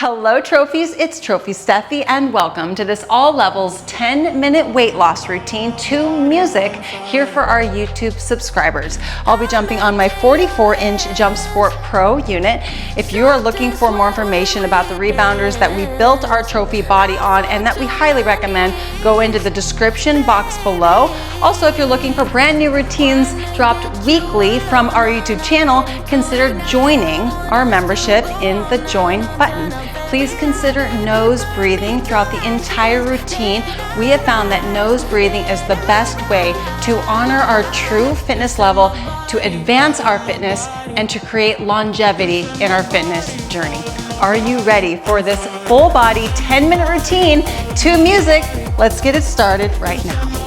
Hello trophies, it's Trophy Steffi and welcome to this all levels 10-minute weight loss routine to music here for our YouTube subscribers. I'll be jumping on my 44-inch Jump Sport Pro unit. If you are looking for more information about the rebounders that we built our trophy body on and that we highly recommend, go into the description box below. Also, if you're looking for brand new routines dropped weekly from our YouTube channel, consider joining our membership in the join button. Please consider nose breathing throughout the entire routine. We have found that nose breathing is the best way to honor our true fitness level, to advance our fitness, and to create longevity in our fitness journey. Are you ready for this full body 10-minute routine to music? Let's get it started right now.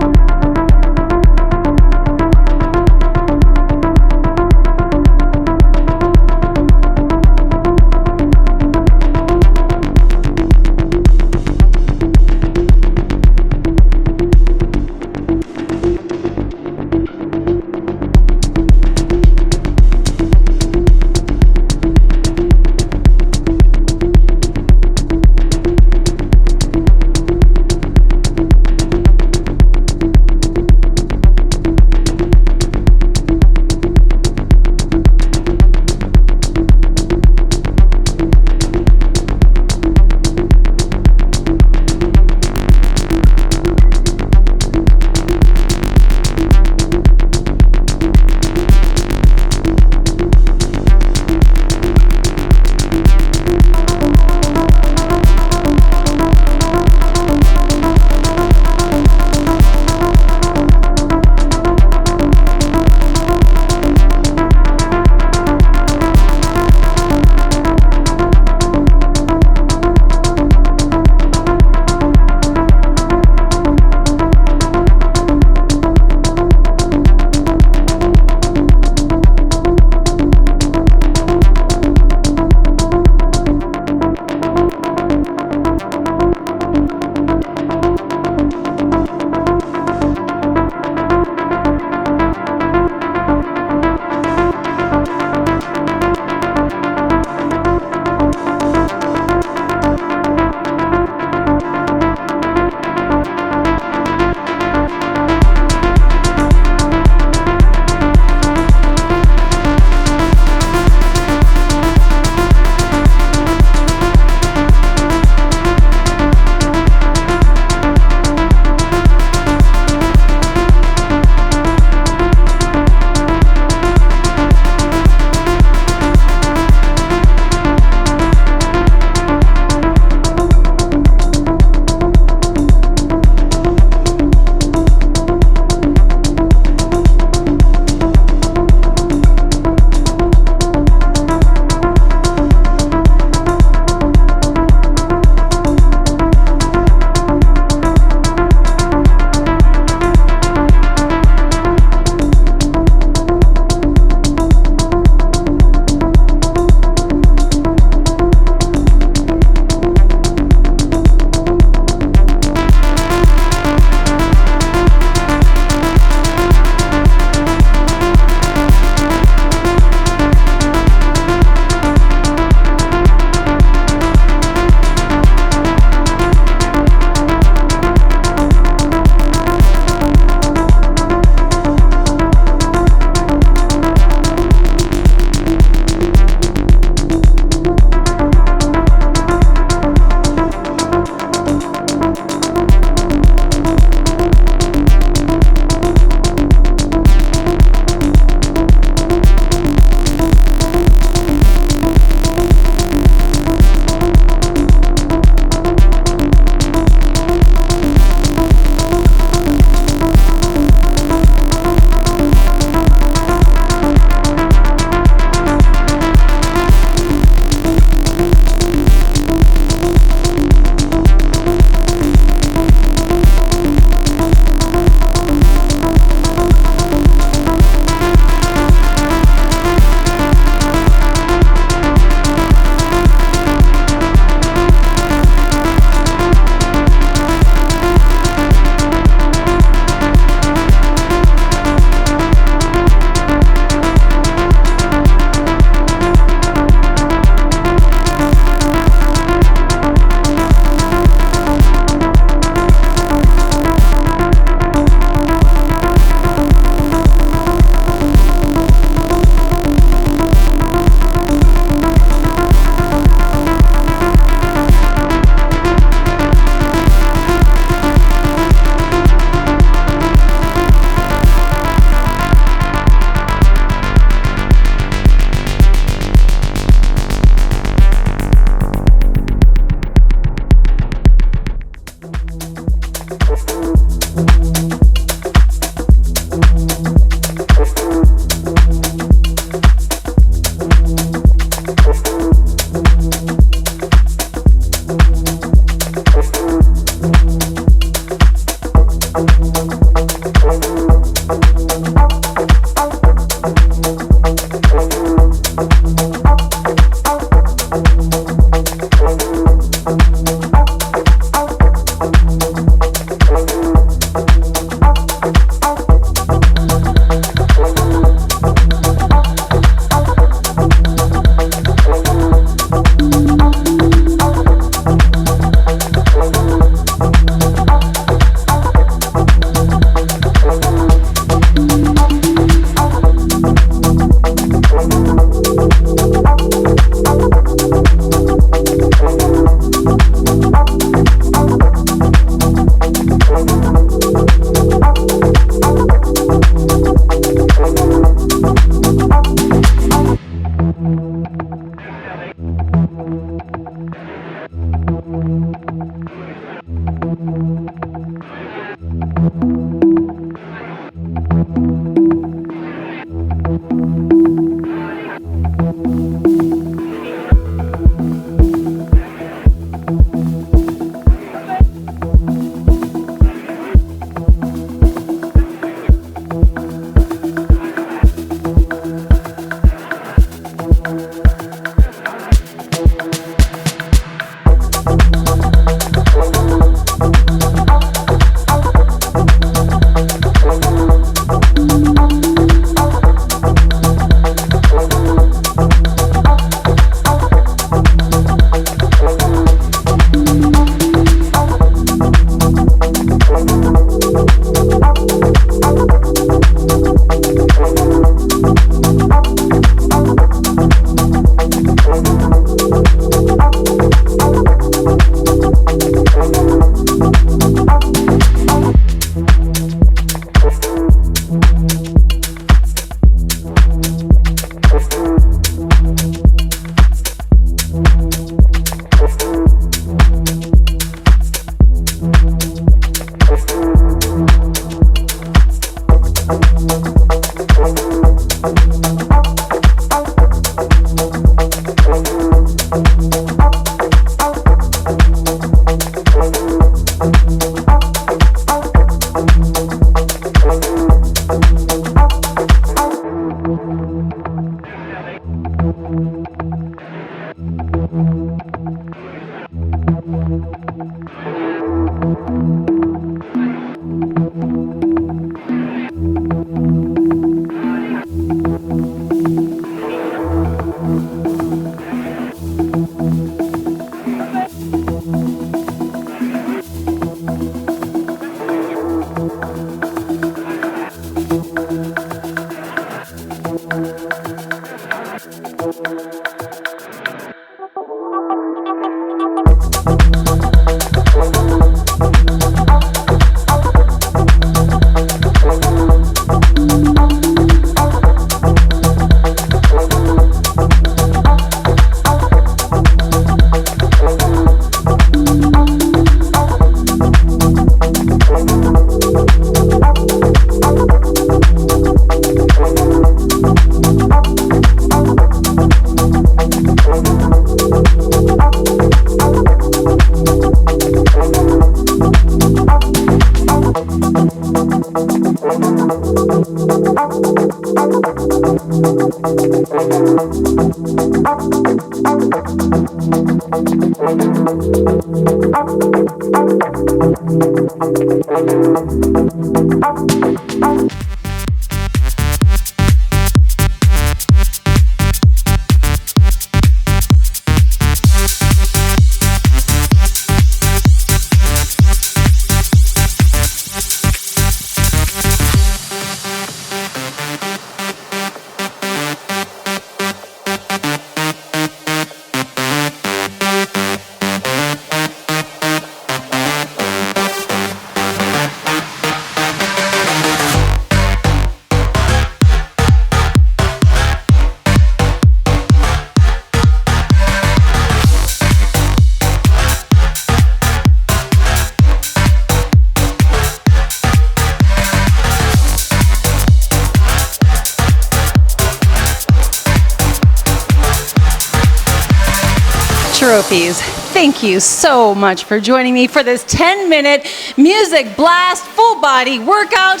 Trophies. Thank you so much for joining me for this 10-minute music blast full body workout.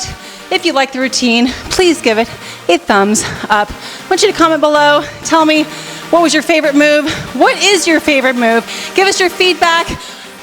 If you like the routine, please give it a thumbs up. I want you to comment below. Tell me What was your favorite move? What is your favorite move? Give us your feedback.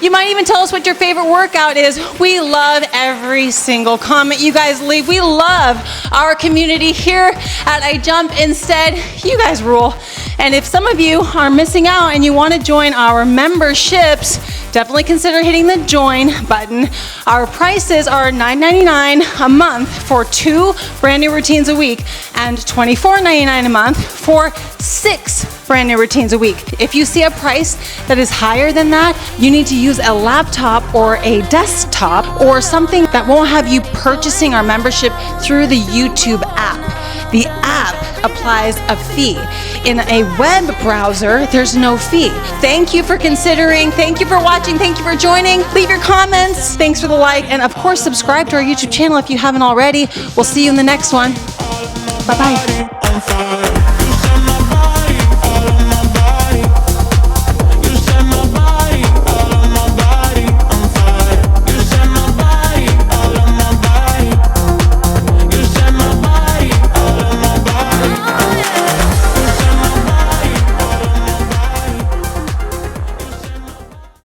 You might even tell us what your favorite workout is. We love every single comment you guys leave. We love our community here at I Jump Instead. You guys rule. And if some of you are missing out and you want to join our memberships, definitely consider hitting the join button. Our prices are $9.99 a month for 2 brand new routines a week and $24.99 a month for 6 brand new routines a week. If you see a price that is higher than that, you need to use a laptop or a desktop or something that won't have you purchasing our membership through the YouTube app. The app applies a fee. In a web browser, there's no fee. Thank you for considering. Thank you for watching. Thank you for joining. Leave your comments. Thanks for the like. And of course, subscribe to our YouTube channel if you haven't already. We'll see you in the next one. Bye-bye.